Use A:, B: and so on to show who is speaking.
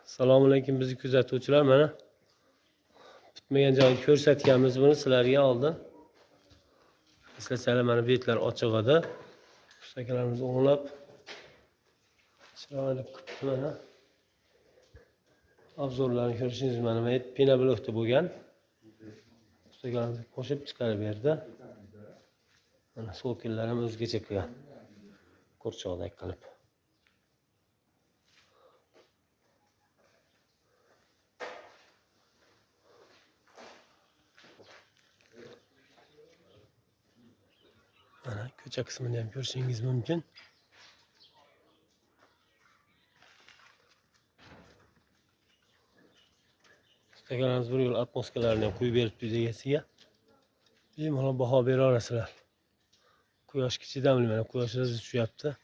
A: Assalomu alaykum bizni kuzatuvchilar, mana bitmagan joyni ko'rsatganmiz buni sizlarga oldin. Eslasanglar mana betlar ochiq edi. Ustakalarimiz o'nglab chiroyli qilibdi mana. Obzorlarni ko'rishingiz mana penoblokda bo'lgan. Ustakalarimiz qo'shib chiqarib berdi. Mana so'killar ham o'zgacha qilgan. Qo'rchoqdek qilib. Mana ko'cha qismini ham ko'rishingiz mumkin. Ustakalarimiz bir yo'l atmosferalarni ham qo'yib beribdi egasiga. Bemalol baho bera olasizlar. Quyoshga chidamli, mana quyosh o'zi tushyapti.